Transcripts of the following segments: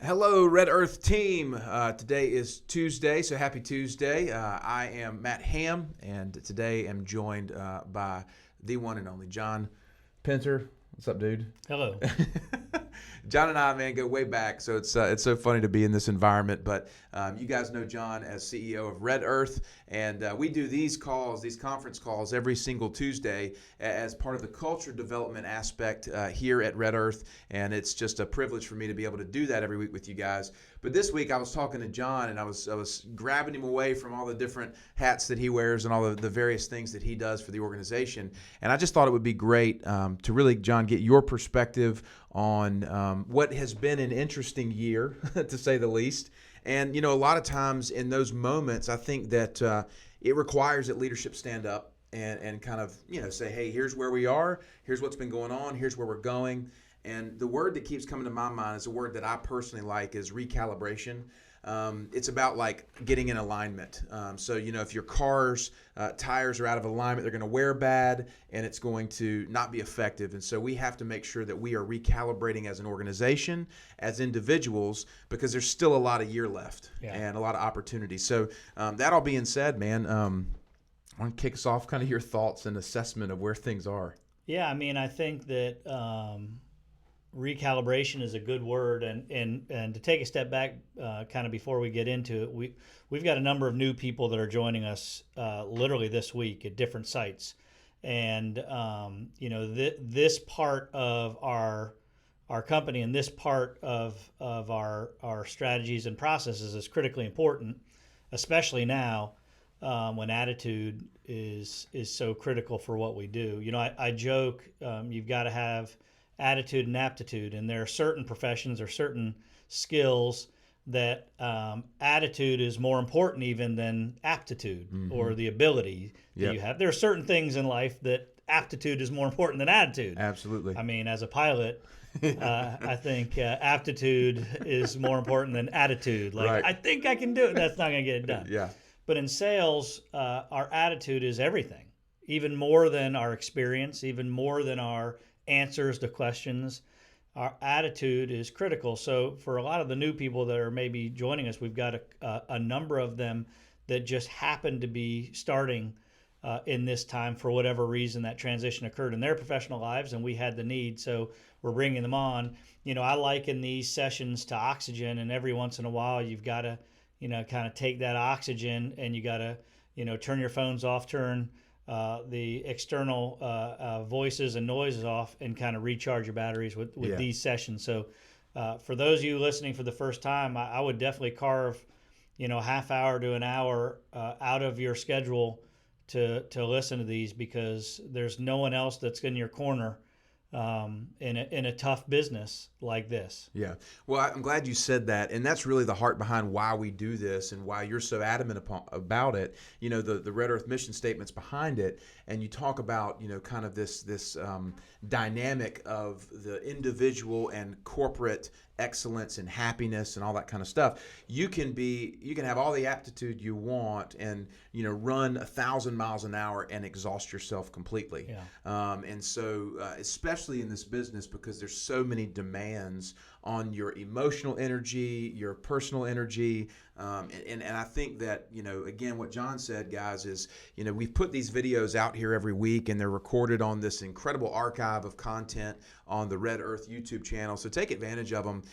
Hello, Red Earth team. Today is Tuesday, so happy Tuesday. I am Matt Ham, and today am joined by the one and only John Pinter. What's up, dude? Hello. John and I, man, go way back, so it's so funny to be in this environment. But you guys know John as CEO of Red Earth, and we do these calls, these conference calls, every single Tuesday as part of the culture development aspect here at Red Earth, and it's just a privilege for me to be able to do that every week with you guys. But this week I was talking to John, and I was grabbing him away from all the different hats that he wears and all the various things that he does for the organization, and I just thought it would be great to really, John, get your perspective on what has been an interesting year, to say the least. And, you know, a lot of times in those moments, I think that it requires that leadership stand up and kind of, you know, say, hey, here's where we are, here's what's been going on, here's where we're going. And the word that keeps coming to my mind is a word that I personally like is recalibration. It's about like getting in alignment. So, you know, if your car's tires are out of alignment, they're going to wear bad and it's going to not be effective. And so we have to make sure that we are recalibrating as an organization, as individuals, because there's still a lot of year left and a lot of opportunities. So that all being said, man, I want to kick us off kind of your thoughts and assessment of where things are. Yeah, I mean, I think that recalibration is a good word, and to take a step back, kind of before we get into it, we've got a number of new people that are joining us literally this week at different sites, and you know, this part of our company and this part of our strategies and processes is critically important, especially now when attitude is so critical for what we do. You know, I joke, you've got to have attitude and aptitude, and there are certain professions or certain skills that attitude is more important even than aptitude or the ability that you have. There are certain things in life that aptitude is more important than attitude. Absolutely. I mean, as a pilot, I think aptitude is more important than attitude. Like, Right. I think I can do it. That's not going to get it done. Yeah. But in sales, our attitude is everything, even more than our experience, even more than our answers to questions. Our attitude is critical. So for a lot of the new people that are maybe joining us, we've got a number of them that just happen to be starting in this time for whatever reason that transition occurred in their professional lives, and we had the need, so we're bringing them on. You know, I liken these sessions to oxygen, and every once in a while you've got to, you know, kind of take that oxygen and you got to, you know, turn your phones off, turn the external voices and noises off, and kind of recharge your batteries with these sessions. So for those of you listening for the first time, I would definitely carve, you know, half hour to an hour out of your schedule to listen to these, because there's no one else that's in your corner in a tough business like this. Yeah. Well, I'm glad you said that. And that's really the heart behind why we do this and why you're so adamant about it. You know, the Red Earth mission statement's behind it. And you talk about, you know, kind of this dynamic of the individual and corporate excellence and happiness and all that kind of stuff. You can have all the aptitude you want and, you know, run 1,000 miles an hour and exhaust yourself completely. Yeah. And so especially in this business, because there's so many demands on your emotional energy, your personal energy. And I think that, you know, again, what John said, guys, is, you know, we've put these videos out here every week and they're recorded on this incredible archive of content on the Red Earth YouTube channel. So take advantage of them.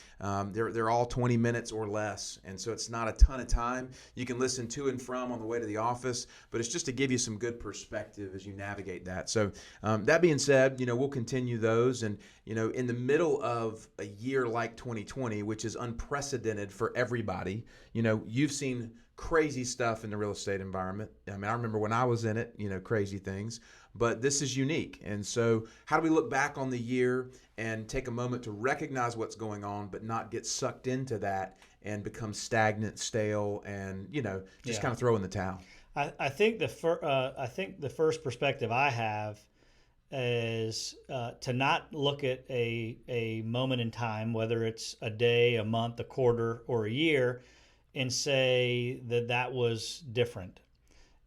They're all 20 minutes or less. And so it's not a ton of time. You can listen to and from on the way to the office, but it's just to give you some good perspective as you navigate that. So that being said, you know, we'll continue those. And, you know, in the middle of a year like 2020, which is unprecedented for everybody, you know, you've seen crazy stuff in the real estate environment. I mean, I remember when I was in it, you know, crazy things, but this is unique. And so how do we look back on the year and take a moment to recognize what's going on, but not get sucked into that and become stagnant, stale, and, you know, just kind of throw in the towel? I think the first perspective I have is to not look at a moment in time, whether it's a day, a month, a quarter, or a year, and say that was different.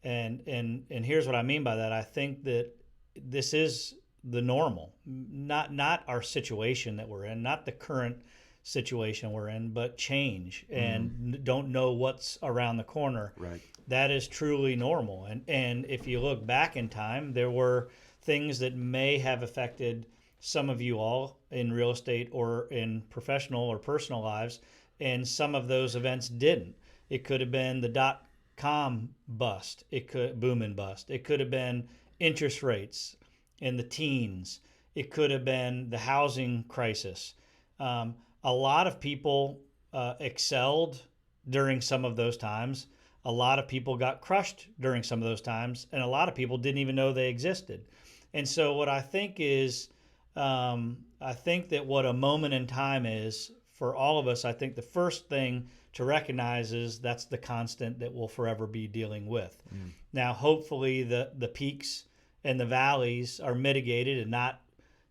And here's what I mean by that. I think that this is the normal, not our situation that we're in, not the current situation we're in, but change and don't know what's around the corner. Right. That is truly normal. And if you look back in time, there were things that may have affected some of you all in real estate or in professional or personal lives, and some of those events didn't. It could have been the .com bust. It could boom and bust. It could have been interest rates in the teens. It could have been the housing crisis. A lot of people excelled during some of those times. A lot of people got crushed during some of those times, and a lot of people didn't even know they existed. And so, what I think is, I think that what a moment in time is for all of us, I think the first thing to recognize is that's the constant that we'll forever be dealing with. Now, hopefully, the peaks and the valleys are mitigated and not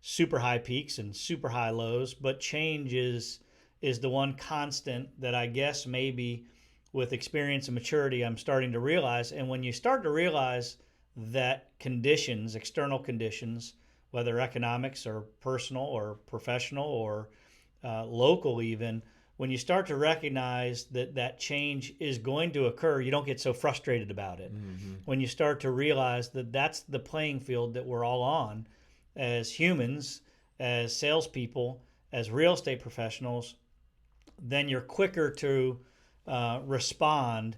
super high peaks and super high lows, but change is the one constant that I guess maybe with experience and maturity I'm starting to realize. And when you start to realize that conditions, external conditions, whether economics or personal or professional or local even, when you start to recognize that change is going to occur, you don't get so frustrated about it. When you start to realize that that's the playing field that we're all on as humans, as salespeople, as real estate professionals, then you're quicker to respond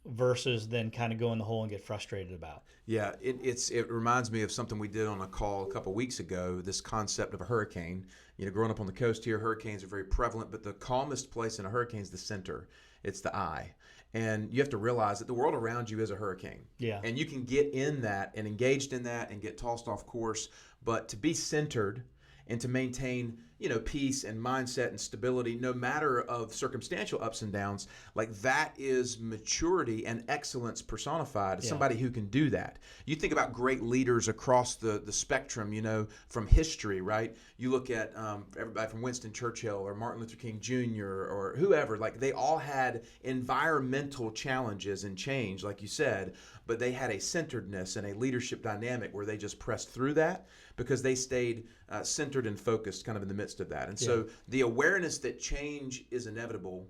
versus then kind of go in the hole and get frustrated about. Yeah, it reminds me of something we did on a call a couple weeks ago, this concept of a hurricane. You know, growing up on the coast here, hurricanes are very prevalent, but the calmest place in a hurricane is the center. It's the eye. And you have to realize that the world around you is a hurricane. Yeah. And you can get in that and engaged in that and get tossed off course, but to be centered and to maintain, you know, peace and mindset and stability, no matter of circumstantial ups and downs, like that is maturity and excellence personified. Yeah. Somebody who can do that. You think about great leaders across the spectrum, you know, from history, right? You look at everybody from Winston Churchill or Martin Luther King Jr. or whoever, like they all had environmental challenges and change, like you said, but they had a centeredness and a leadership dynamic where they just pressed through that because they stayed centered and focused kind of in the midst of that. And so the awareness that change is inevitable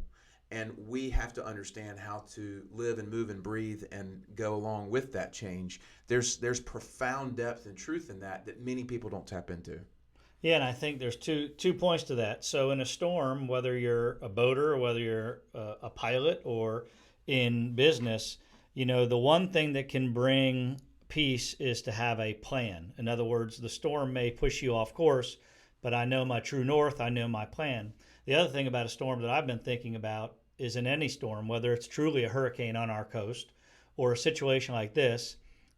and we have to understand how to live and move and breathe and go along with that change. There's profound depth and truth in that many people don't tap into. Yeah, and I think there's two points to that. So in a storm, whether you're a boater or whether you're a pilot or in business, you know, the one thing that can bring peace is to have a plan. In other words, the storm may push you off course, but I know my true north, I know my plan. The other thing about a storm that I've been thinking about is in any storm, whether it's truly a hurricane on our coast or a situation like this,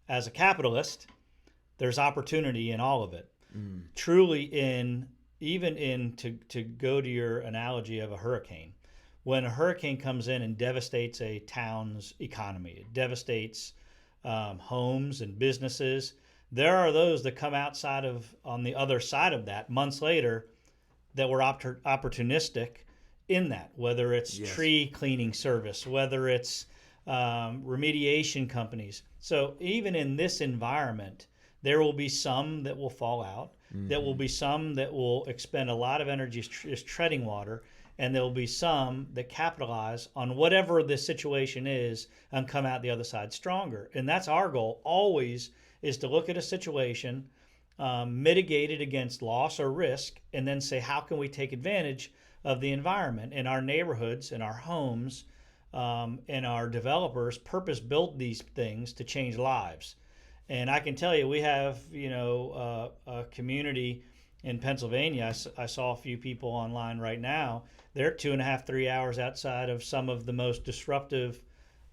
as a capitalist, there's opportunity in all of it. Truly to go to your analogy of a hurricane, when a hurricane comes in and devastates a town's economy, it devastates homes and businesses, there are those that come on the other side of that months later that were opportunistic in that, whether it's tree cleaning service, whether it's remediation companies. So even in this environment, there will be some that will fall out. There will be some that will expend a lot of energy just treading water, and there will be some that capitalize on whatever the situation is and come out the other side stronger. And that's our goal always, is to look at a situation, mitigate it against loss or risk, and then say, how can we take advantage of the environment in our neighborhoods, in our homes, and our developers purpose-built these things to change lives. And I can tell you, we have, a community in Pennsylvania. I saw a few people online right now. They're 2.5, 3 hours outside of some of the most disruptive,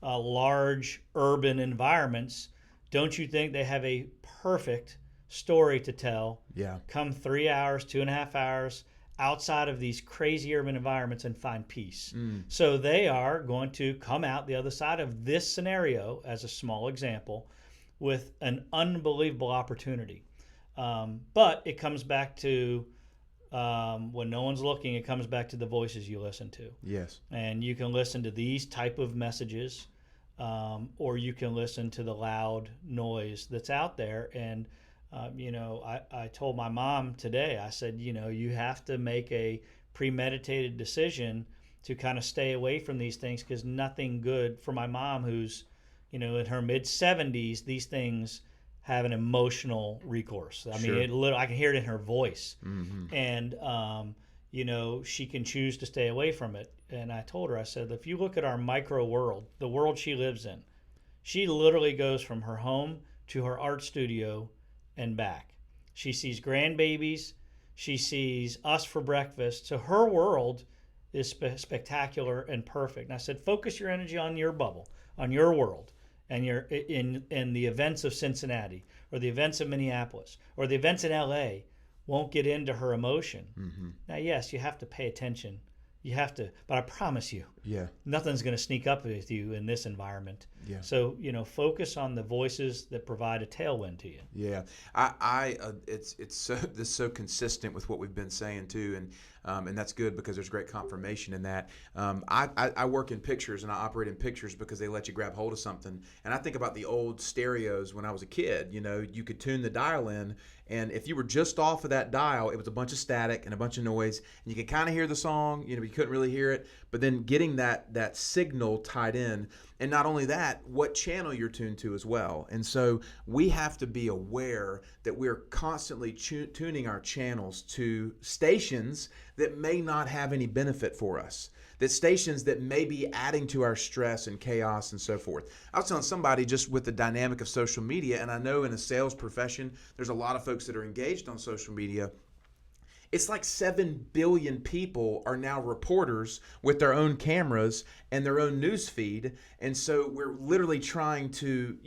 large urban environments. Don't you think they have a perfect story to tell? Yeah. Come 3 hours, 2.5 hours outside of these crazy urban environments and find peace. So they are going to come out the other side of this scenario, as a small example, with an unbelievable opportunity. But it comes back to, when no one's looking, it comes back to the voices you listen to. Yes. And you can listen to these type of messages, or you can listen to the loud noise that's out there. And, I told my mom today, I said, you have to make a premeditated decision to kind of stay away from these things, because nothing good for my mom, who's, in her mid 70s, these things have an emotional recourse. I Sure. mean, I can hear it in her voice. Mm-hmm. And, she can choose to stay away from it. And I told her, I said, if you look at our micro world, the world she lives in, she literally goes from her home to her art studio and back. She sees grandbabies. She sees us for breakfast. So her world is spectacular and perfect. And I said, focus your energy on your bubble, on your world, and your in the events of Cincinnati, or the events of Minneapolis, or the events in LA won't get into her emotion. Mm-hmm. Now, yes, you have to pay attention. You have to, but I promise you, Yeah. nothing's going to sneak up with you in this environment. Yeah. So, focus on the voices that provide a tailwind to you. Yeah, it's so consistent with what we've been saying too, and that's good because there's great confirmation in that. I work in pictures and I operate in pictures because they let you grab hold of something. And I think about the old stereos when I was a kid. You could tune the dial in, and if you were just off of that dial, it was a bunch of static and a bunch of noise, and you could kind of hear the song. You couldn't really hear it, but then getting that signal tied in. And not only that, what channel you're tuned to as well. And so we have to be aware that we're constantly tuning our channels to stations that may not have any benefit for us, that stations that may be adding to our stress and chaos and so forth. I was telling somebody just with the dynamic of social media, and I know in a sales profession, there's a lot of folks that are engaged on social media. It's like 7 billion people are now reporters with their own cameras and their own news feed. And so we're literally trying to,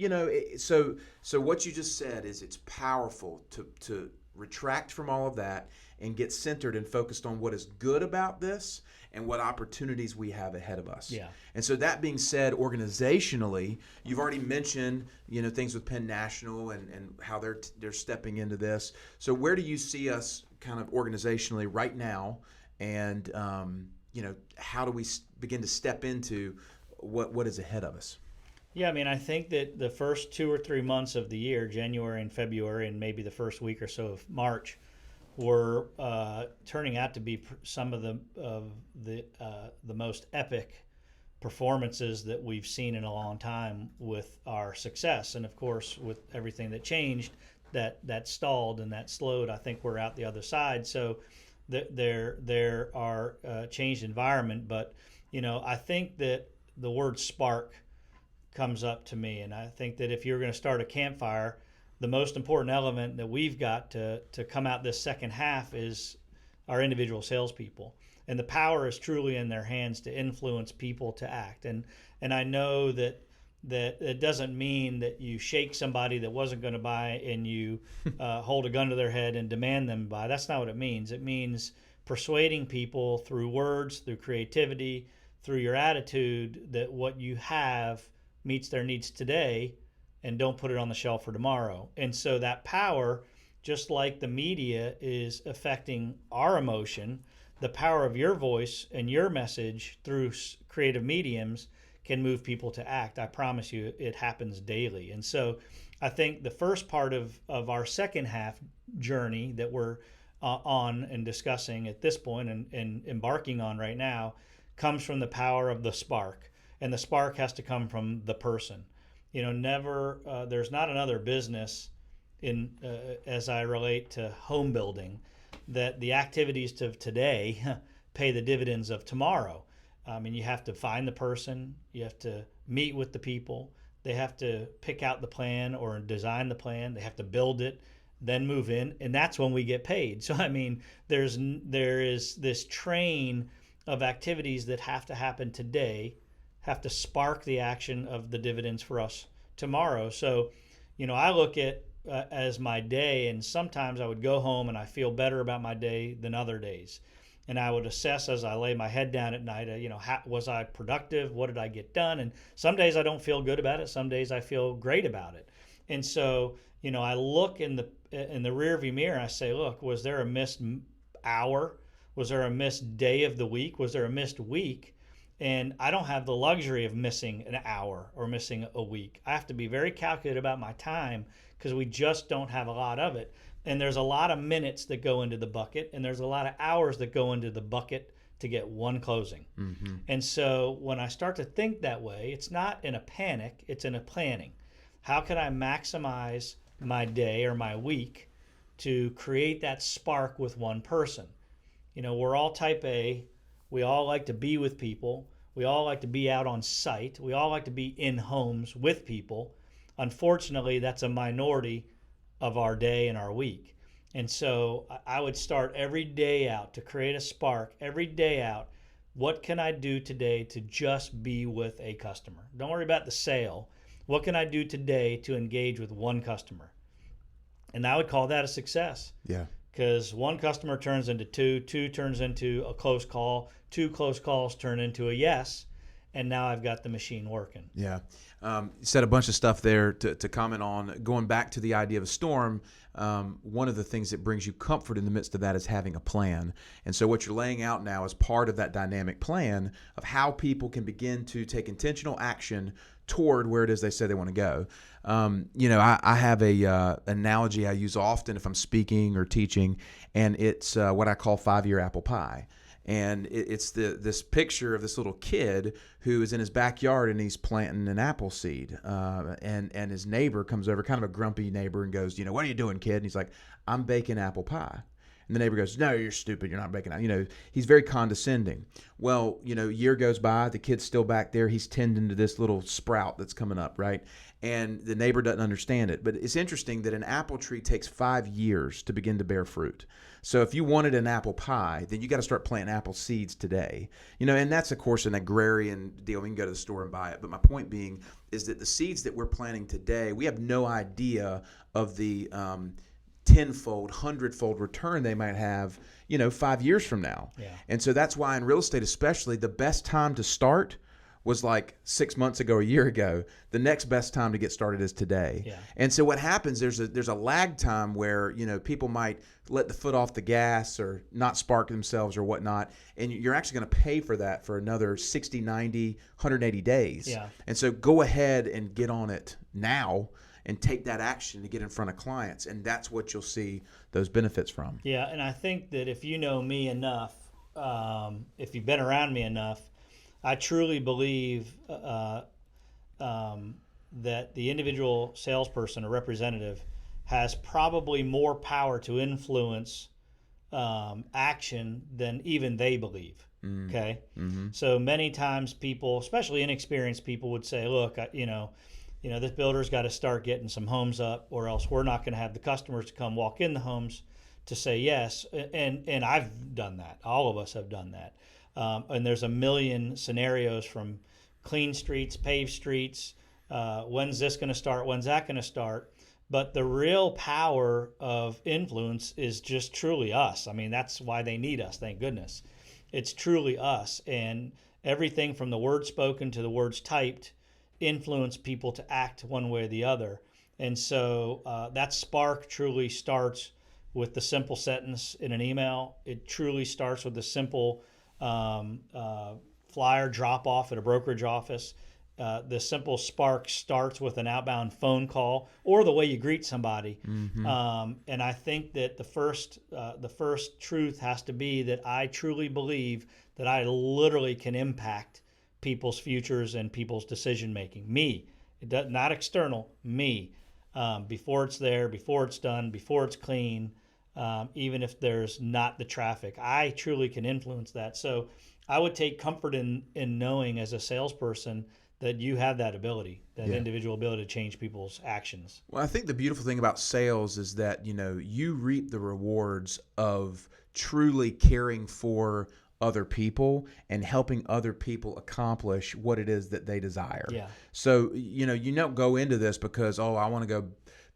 so what you just said is it's powerful to retract from all of that and get centered and focused on what is good about this and what opportunities we have ahead of us. Yeah. And so that being said, organizationally, you've already mentioned, things with Penn National and how they're stepping into this. So where do you see us kind of organizationally right now, and how do we begin to step into what is ahead of us? Yeah, I mean, I think that the first 2 or 3 months of the year, January and February, and maybe the first week or so of March, were turning out to be some of the most epic performances that we've seen in a long time with our success. And of course, with everything that changed, that stalled and that slowed. I think we're out the other side. So there are changed environment, but I think that the word spark comes up to me, and I think that if you're going to start a campfire, the most important element that we've got to come out this second half is our individual salespeople, and the power is truly in their hands to influence people to act. And I know that it doesn't mean that you shake somebody that wasn't going to buy and you hold a gun to their head and demand them buy. That's not what it means. It means persuading people through words, through creativity, through your attitude, that what you have meets their needs today, and don't put it on the shelf for tomorrow. And so that power, just like the media is affecting our emotion, the power of your voice and your message through creative mediums can move people to act. I promise you, it happens daily. And so I think the first part of our second half journey that we're on and discussing at this point and embarking on right now comes from the power of the spark. And the spark has to come from the person. There's not another business as I relate to home building that the activities of today pay the dividends of tomorrow. You have to find the person, you have to meet with the people, they have to pick out the plan or design the plan, they have to build it, then move in, and that's when we get paid. So there is this train of activities that have to happen today, have to spark the action of the dividends for us tomorrow. So, I look at as my day, and sometimes I would go home and I feel better about my day than other days. And I would assess as I lay my head down at night, was I productive? What did I get done? And some days I don't feel good about it. Some days I feel great about it. And so, I look in the rearview mirror and I say, look, was there a missed hour? Was there a missed day of the week? Was there a missed week? And I don't have the luxury of missing an hour or missing a week. I have to be very calculated about my time because we just don't have a lot of it. And there's a lot of minutes that go into the bucket, and there's a lot of hours that go into the bucket to get one closing. Mm-hmm. And so when I start to think that way, it's not in a panic, it's in a planning. How can I maximize my day or my week to create that spark with one person? You know, we're all type A. We all like to be with people. We all like to be out on site. We all like to be in homes with people. Unfortunately, that's a minority of our day and our week. And so I would start every day out to create a spark, every day out. What can I do today to just be with a customer? Don't worry about the sale. What can I do today to engage with one customer? And I would call that a success. Yeah. Because one customer turns into two, two turns into a close call, two close calls turn into a yes, and now I've got the machine working. Yeah. You said a bunch of stuff there to comment on. Going back to the idea of a storm, one of the things that brings you comfort in the midst of that is having a plan. And so what you're laying out now is part of that dynamic plan of how people can begin to take intentional action toward where it is they say they want to go. I have a analogy I use often if I'm speaking or teaching, and it's what I call 5-year apple pie. And it's this picture of this little kid who is in his backyard and he's planting an apple seed. And his neighbor comes over, kind of a grumpy neighbor, and goes, what are you doing, kid? And he's like, I'm baking apple pie. And the neighbor goes, no, you're stupid. You're not baking out. He's very condescending. Well, a year goes by. The kid's still back there. He's tending to this little sprout that's coming up, right? And the neighbor doesn't understand it. But it's interesting that an apple tree takes 5 years to begin to bear fruit. So if you wanted an apple pie, then you got to start planting apple seeds today. And that's, of course, an agrarian deal. We can go to the store and buy it. But my point being is that the seeds that we're planting today, we have no idea of the tenfold, hundredfold return they might have, 5 years from now. Yeah. And so that's why in real estate especially, the best time to start was like 6 months ago, a year ago. The next best time to get started is today. Yeah. And so what happens, there's a lag time where, people might let the foot off the gas or not spark themselves or whatnot. And you're actually going to pay for that for another 60, 90, 180 days. Yeah. And so go ahead and get on it now and take that action to get in front of clients. And that's what you'll see those benefits from. Yeah, and I think that if you know me enough, if you've been around me enough, I truly believe that the individual salesperson or representative has probably more power to influence action than even they believe. Okay? Mm-hmm. So many times people, especially inexperienced people, would say, look, this builder's got to start getting some homes up, or else we're not going to have the customers to come walk in the homes to say yes. And I've done that. All of us have done that. And there's a million scenarios from clean streets, paved streets. When's this going to start? When's that going to start? But the real power of influence is just truly us. I mean, that's why they need us, thank goodness. It's truly us. And everything from the words spoken to the words typed influence people to act one way or the other. And so that spark truly starts with the simple sentence in an email. It truly starts with the simple flyer drop off at a brokerage office. The simple spark starts with an outbound phone call or the way you greet somebody. Mm-hmm. And I think that the first truth has to be that I truly believe that I literally can impact people's futures and people's decision making. Me, not external. Me, before it's there, before it's done, before it's clean. Even if there's not the traffic, I truly can influence that. So I would take comfort in knowing as a salesperson that you have that ability, that individual ability to change people's actions. Well, I think the beautiful thing about sales is that, you reap the rewards of truly caring for other people and helping other people accomplish what it is that they desire. Yeah. So, you don't go into this because, I want to go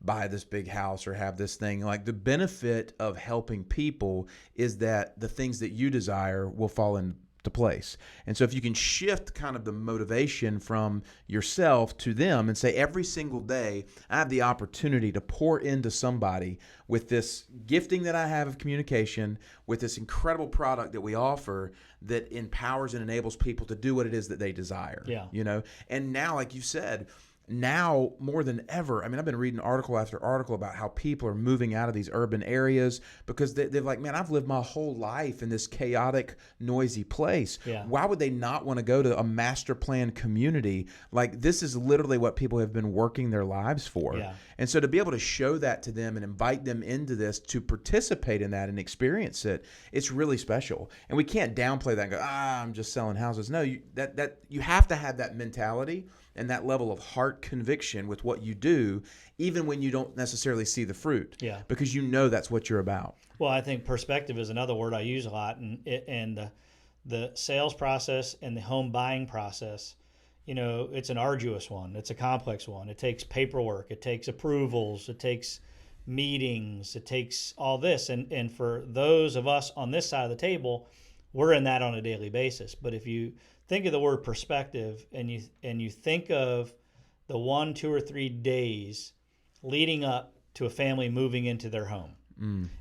buy this big house or have this thing. Like, the benefit of helping people is that the things that you desire will fall into to place. And so if you can shift kind of the motivation from yourself to them and say, every single day, I have the opportunity to pour into somebody with this gifting that I have of communication, with this incredible product that we offer that empowers and enables people to do what it is that they desire. Yeah. You know, and now, like you said, now more than ever, I mean, I've been reading article after article about how people are moving out of these urban areas because they're like, man, I've lived my whole life in this chaotic, noisy place. Yeah. Why would they not want to go to a master plan community? Like, this is literally what people have been working their lives for. Yeah. And so to be able to show that to them and invite them into this to participate in that and experience it, it's really special. And we can't downplay that and go, I'm just selling houses. No, you have to have that mentality and that level of heart conviction with what you do, even when you don't necessarily see the fruit. Yeah. Because you know that's what you're about. Well, I think perspective is another word I use a lot, and the sales process and the home buying process, you know, it's an arduous one. It's a complex one. It takes paperwork. It takes approvals. It takes meetings. It takes all this. And for those of us on this side of the table, we're in that on a daily basis. But if you think of the word perspective and you think of the 1, 2, or 3 days leading up to a family moving into their home,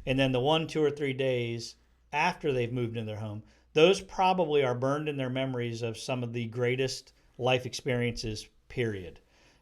and then the 1, 2, or 3 days after they've moved into their home, those probably are burned in their memories of some of the greatest life experiences, period.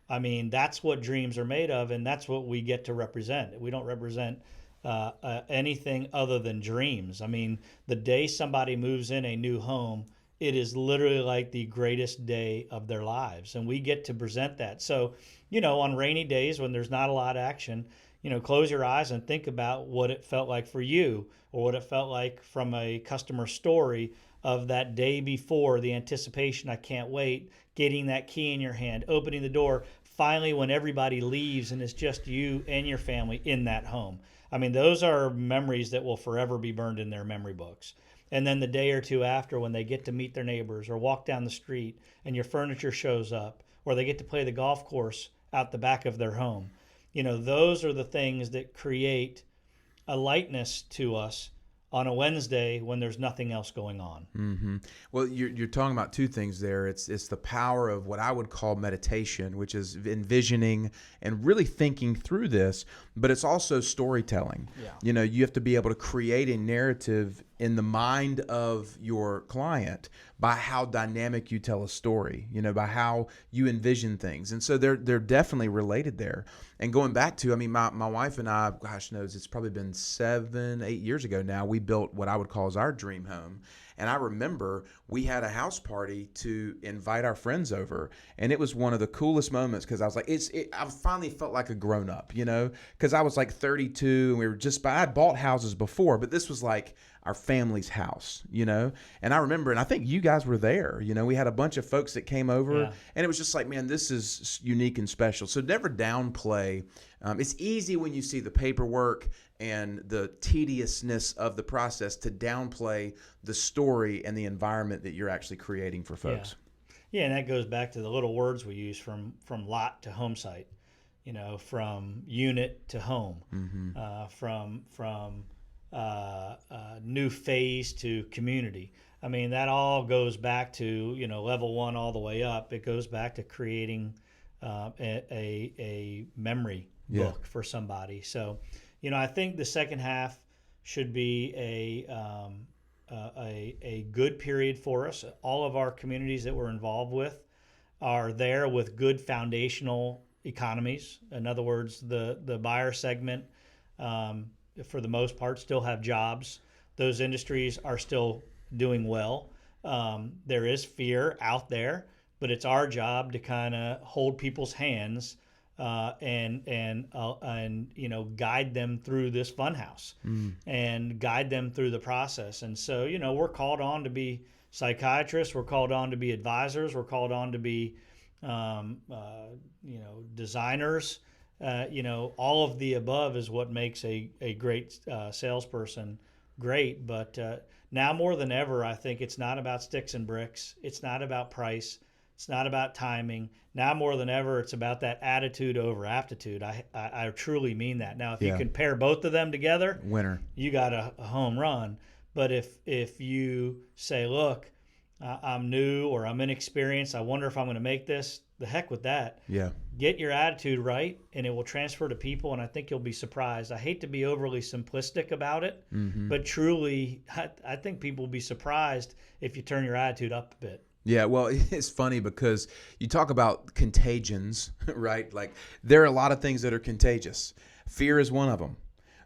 I mean, that's what dreams are made of, and that's what we get to represent. We don't represent anything other than dreams. I mean, the day somebody moves in a new home, it is literally like the greatest day of their lives, and we get to present that. So, you know, on rainy days when there's not a lot of action, you know, close your eyes and think about what it felt like for you, or what it felt like from a customer story of that day before, the anticipation, I can't wait, getting that key in your hand, opening the door, finally when everybody leaves and it's just you and your family in that home. I mean, those are memories that will forever be burned in their memory books. And then the day or two after, when they get to meet their neighbors or walk down the street and your furniture shows up, or they get to play the golf course out the back of their home, you know, those are the things that create a lightness to us on a Wednesday when there's nothing else going on. Mm-hmm. Well, you're talking about two things there. It's the power of what I would call meditation, which is envisioning and really thinking through this, but it's also storytelling. Yeah. You know, you have to be able to create a narrative in the mind of your client by how dynamic you tell a story, you know, by how you envision things. And so they're definitely related there. And going back to, I mean, my wife and I, gosh knows, it's probably been 7, 8 years ago now, we built what I would call as our dream home. And I remember we had a house party to invite our friends over. And it was one of the coolest moments because I was like, I finally felt like a grown up, you know, because I was like 32 and we were I had bought houses before, but this was like our family's house, you know? And I remember, and I think you guys were there, you know, we had a bunch of folks that came over and it was just like, man, this is unique and special. So never downplay. It's easy when you see the paperwork and the tediousness of the process to downplay the story and the environment that you're actually creating for folks. Yeah, and that goes back to the little words we use from lot to home site, you know, from unit to home, from new phase to community. I mean, that all goes back to, you know, level 1 all the way up. It goes back to creating a memory book for somebody. So, you know, I think the second half should be a good period for us. All of our communities that we're involved with are there with good foundational economies. In other words, the buyer segment, for the most part, still have jobs. Those industries are still doing well. There is fear out there, but it's our job to kind of hold people's hands and you know, guide them through this funhouse and guide them through the process. And so, you know, we're called on to be psychiatrists, we're called on to be advisors, we're called on to be you know, designers. You know, all of the above is what makes a great salesperson great. But now more than ever, I think it's not about sticks and bricks. It's not about price. It's not about timing. Now more than ever, it's about that attitude over aptitude. I truly mean that. Now, if you can pair both of them together, winner, you got a home run. But if you say, look, I'm new or I'm inexperienced. I wonder if I'm going to make this. The heck with that. Yeah. Get your attitude right, and it will transfer to people, and I think you'll be surprised. I hate to be overly simplistic about it, but truly, I think people will be surprised if you turn your attitude up a bit. Yeah, well, it's funny because you talk about contagions, right? Like there are a lot of things that are contagious. Fear is one of them.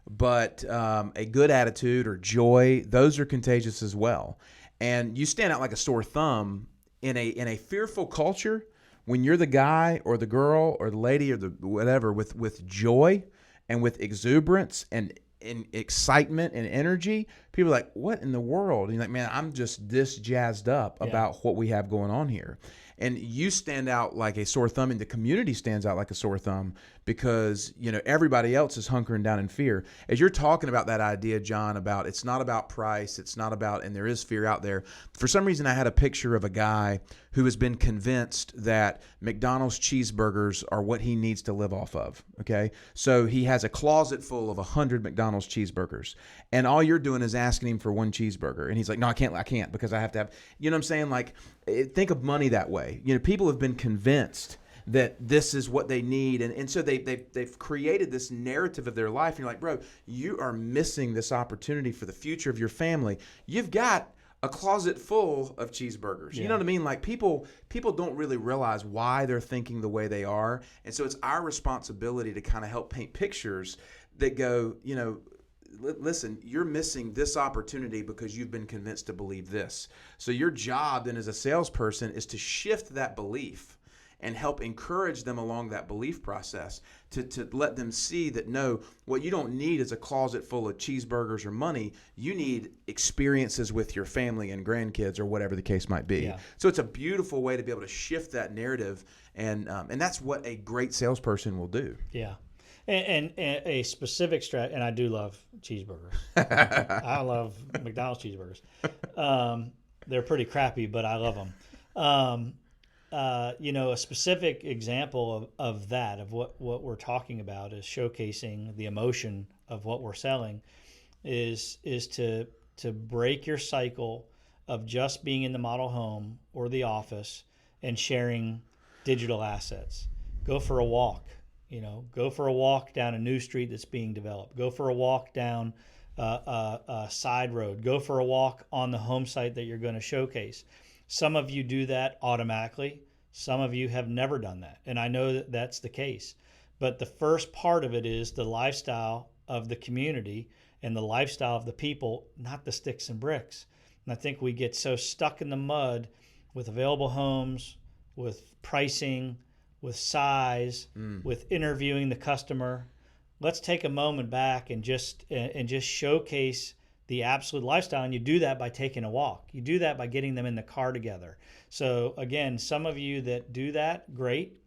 But a good attitude or joy, those are contagious as well. And you stand out like a sore thumb in a fearful culture when you're the guy or the girl or the lady or the whatever with joy and with exuberance and excitement and energy. People are like, what in the world? And you're like, man, I'm just this jazzed up about what we have going on here. And you stand out like a sore thumb, and the community stands out like a sore thumb because, everybody else is hunkering down in fear. As you're talking about that idea, John, about it's not about price, it's not about, and there is fear out there. For some reason, I had a picture of a guy who has been convinced that McDonald's cheeseburgers are what he needs to live off of, okay? So he has a closet full of 100 McDonald's cheeseburgers, and all you're doing is asking him for one cheeseburger. And he's like, no, I can't because I have to have, you know what I'm saying? Like, think of money that way. People have been convinced that this is what they need. And so they've created this narrative of their life. And you're like, bro, you are missing this opportunity for the future of your family. You've got a closet full of cheeseburgers. You know what I mean? Like people don't really realize why they're thinking the way they are. And so it's our responsibility to kind of help paint pictures that go, listen, you're missing this opportunity because you've been convinced to believe this. So your job then as a salesperson is to shift that belief and help encourage them along that belief process to let them see that, no, what you don't need is a closet full of cheeseburgers or money. You need experiences with your family and grandkids or whatever the case might be. Yeah. So it's a beautiful way to be able to shift that narrative, and that's what a great salesperson will do. Yeah. And a specific strat, and I do love cheeseburgers. I love McDonald's cheeseburgers. They're pretty crappy, but I love them. A specific example of that, of what we're talking about, is showcasing the emotion of what we're selling, is to break your cycle of just being in the model home or the office and sharing digital assets. Go for a walk. Go for a walk down a new street that's being developed. Go for a walk down a side road. Go for a walk on the home site that you're going to showcase. Some of you do that automatically. Some of you have never done that. And I know that that's the case. But the first part of it is the lifestyle of the community and the lifestyle of the people, not the sticks and bricks. And I think we get so stuck in the mud with available homes, with pricing, with size, with interviewing the customer. Let's take a moment back and just showcase the absolute lifestyle. And you do that by taking a walk. You do that by getting them in the car together. So again, some of you that do that, great.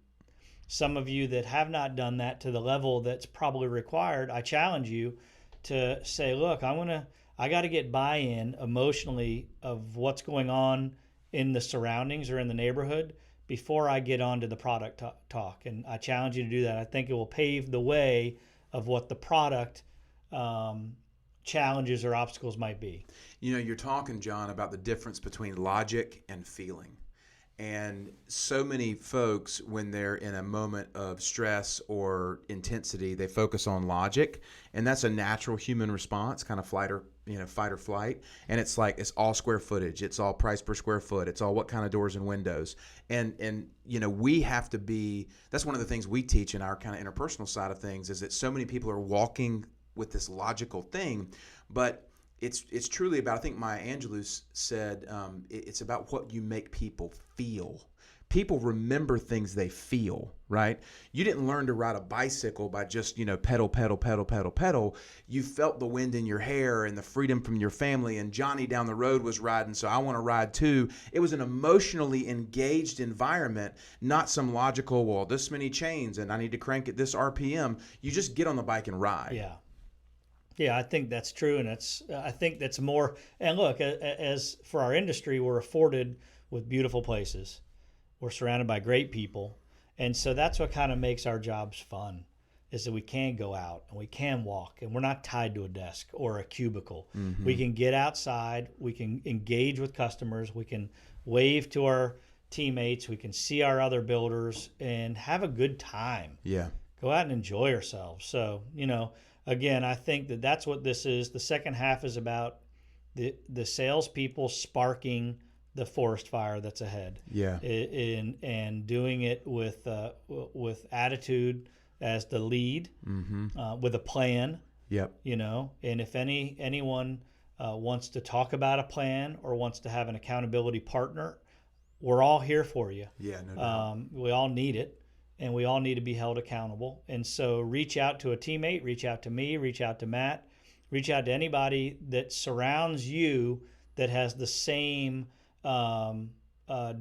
Some of you that have not done that to the level that's probably required, I challenge you to say, look, I got to get buy-in emotionally of what's going on in the surroundings or in the neighborhood before I get onto the product talk. And I challenge you to do that. I think it will pave the way of what the product challenges or obstacles might be. You're talking, John, about the difference between logic and feeling. And so many folks, when they're in a moment of stress or intensity, they focus on logic, and that's a natural human response, kind of fight or flight. And it's like, it's all square footage, it's all price per square foot, it's all what kind of doors and windows. And we have to be, that's one of the things we teach in our kind of interpersonal side of things, is that so many people are walking with this logical thing, but it's truly about, I think Maya Angelou said, it's about what you make people feel. People remember things they feel, right? You didn't learn to ride a bicycle by just, pedal, pedal, pedal, pedal, pedal. You felt the wind in your hair and the freedom from your family, and Johnny down the road was riding, so I want to ride too. It was an emotionally engaged environment, not some logical, well, this many chains and I need to crank at this RPM. You just get on the bike and ride. Yeah. Yeah, I think that's true, and I think that's more. And look, as for our industry, we're afforded with beautiful places. We're surrounded by great people, and so that's what kind of makes our jobs fun. is that we can go out and we can walk, and we're not tied to a desk or a cubicle. Mm-hmm. We can get outside, we can engage with customers, we can wave to our teammates, we can see our other builders and have a good time. Yeah. Go out and enjoy ourselves. So, again, I think that that's what this is. The second half is about the salespeople sparking the forest fire that's ahead. Yeah. And doing it with attitude as the lead, with a plan. Yep. And if anyone wants to talk about a plan or wants to have an accountability partner, we're all here for you. Yeah, no doubt. We all need it, and we all need to be held accountable. And so reach out to a teammate, reach out to me, reach out to Matt, reach out to anybody that surrounds you that has the same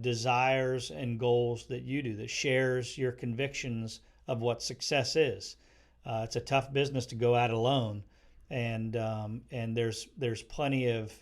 desires and goals that you do, that shares your convictions of what success is. It's a tough business to go out alone, and there's plenty of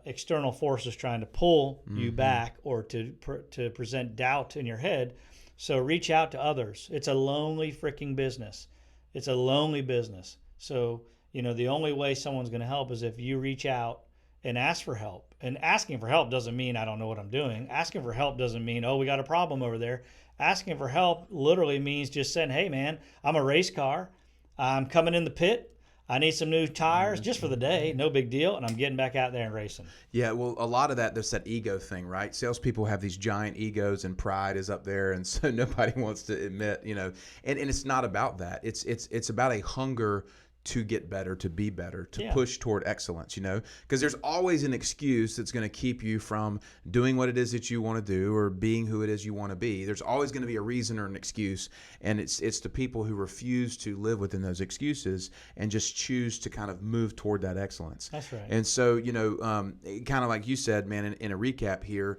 external forces trying to pull you back or to present doubt in your head. So reach out to others. It's a lonely freaking business. It's a lonely business. So, the only way someone's going to help is if you reach out and ask for help. And asking for help doesn't mean I don't know what I'm doing. Asking for help doesn't mean, oh, we got a problem over there. Asking for help literally means just saying, hey, man, I'm a race car. I'm coming in the pit. I need some new tires just for the day, no big deal, and I'm getting back out there and racing. Yeah, well, a lot of there's that ego thing, right? Salespeople have these giant egos, and pride is up there, and so nobody wants to admit, and it's not about that. It's about a hunger to get better, to be better, to push toward excellence, because there's always an excuse that's going to keep you from doing what it is that you want to do or being who it is you want to be. There's always going to be a reason or an excuse, and it's the people who refuse to live within those excuses and just choose to kind of move toward that excellence. That's right. And so, kind of like you said, man, in a recap here,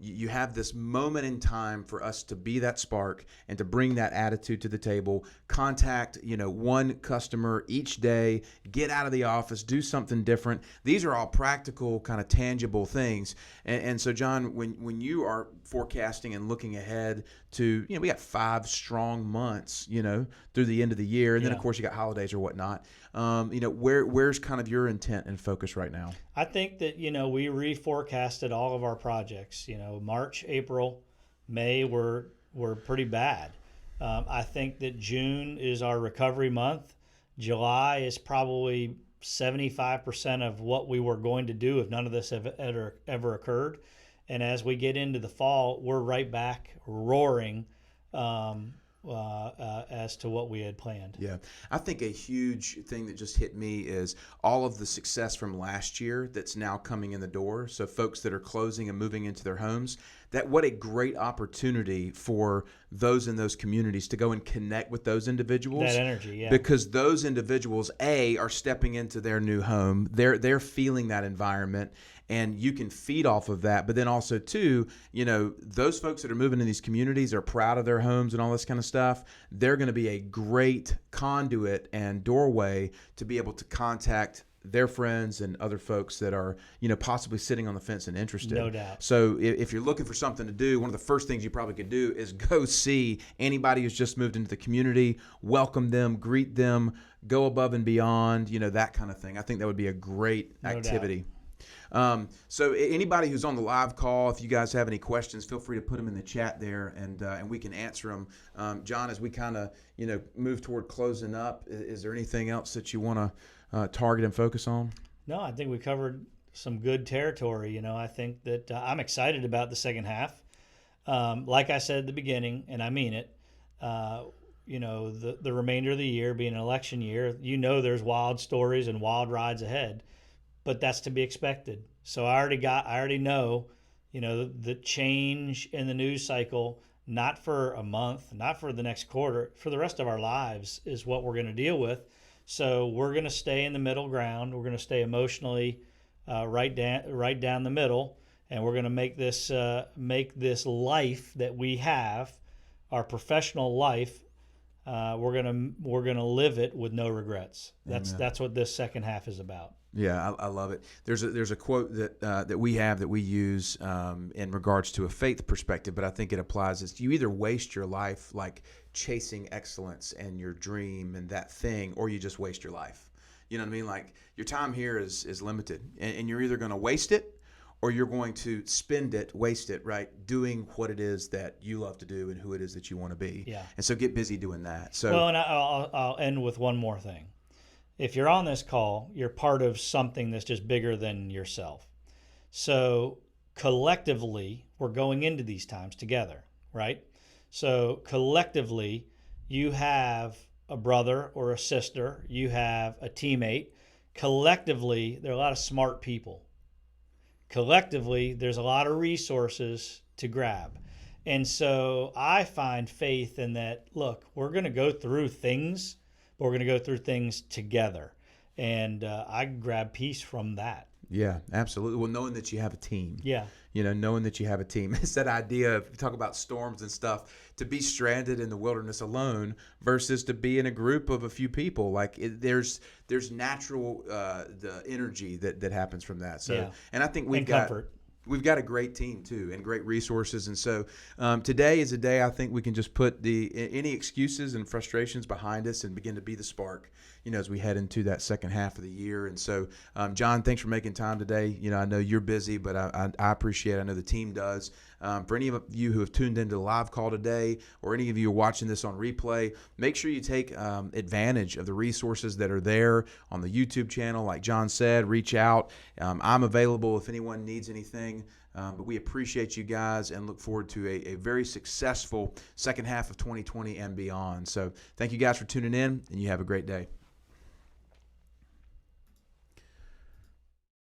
you have this moment in time for us to be that spark and to bring that attitude to the table. Contact, one customer each day, get out of the office, do something different. These are all practical, kind of tangible things. And so, John, when you are forecasting and looking ahead to, we got 5 strong months, through the end of the year. And then, of course, you got holidays or whatnot. Where's kind of your intent and focus right now? I think that, we reforecasted all of our projects. March, April, May were pretty bad. I think that June is our recovery month. July is probably 75% of what we were going to do if none of this have ever occurred. And as we get into the fall, we're right back roaring as to what we had planned. Yeah. I think a huge thing that just hit me is all of the success from last year that's now coming in the door. So folks that are closing and moving into their homes, what a great opportunity for those in those communities to go and connect with those individuals. That energy, yeah. Because those individuals, are stepping into their new home. They're feeling that environment, and you can feed off of that. But then also, too, those folks that are moving in these communities are proud of their homes and all this kind of stuff. They're going to be a great conduit and doorway to be able to contact their friends and other folks that are, possibly sitting on the fence and interested. No doubt. So if you're looking for something to do, one of the first things you probably could do is go see anybody who's just moved into the community, welcome them, greet them, go above and beyond, that kind of thing. I think that would be a great activity. So anybody who's on the live call, if you guys have any questions, feel free to put them in the chat there, and we can answer them. John, as we kind of move toward closing up, is there anything else that you want to target and focus on? No, I think we covered some good territory. I think that I'm excited about the second half. Like I said at the beginning, and I mean it, the remainder of the year being an election year, there's wild stories and wild rides ahead, but that's to be expected. So I already know, the change in the news cycle, not for a month, not for the next quarter, for the rest of our lives is what we're going to deal with. So we're going to stay in the middle ground. We're going to stay emotionally right down the middle, and we're going to make this life that we have, our professional life, we're gonna live it with no regrets. That's what this second half is about. Yeah, I love it. There's a quote that we have that we use in regards to a faith perspective, but I think it applies. Is you either waste your life like chasing excellence and your dream and that thing, or you just waste your life. You know what I mean? Like your time here is limited, and you're either going to waste it or you're going to spend it, waste it, right? Doing what it is that you love to do and who it is that you want to be. Yeah. And so get busy doing that. So well, and I'll end with one more thing. If you're on this call, you're part of something that's just bigger than yourself. So collectively, we're going into these times together, right? So collectively, you have a brother or a sister, you have a teammate. Collectively, there are a lot of smart people. Collectively, there's a lot of resources to grab. And so I find faith in that, look, we're going to go through things, but we're going to go through things together. And I grab peace from that. yeah, absolutely. Well, knowing that you have a team. Yeah. Knowing that you have a team. It's that idea of, talk about storms and stuff, to be stranded in the wilderness alone versus to be in a group of a few people. Like there's natural the energy that happens from that. So, and I think we've got comfort. We've got a great team too, and great resources. And so today is a day I think we can just put any excuses and frustrations behind us and begin to be the spark, as we head into that second half of the year. And so, John, thanks for making time today. I know you're busy, but I appreciate it. I know the team does. For any of you who have tuned into the live call today, or any of you who are watching this on replay, make sure you take advantage of the resources that are there on the YouTube channel. Like John said, reach out. I'm available if anyone needs anything. But we appreciate you guys and look forward to a very successful second half of 2020 and beyond. So thank you guys for tuning in, and you have a great day.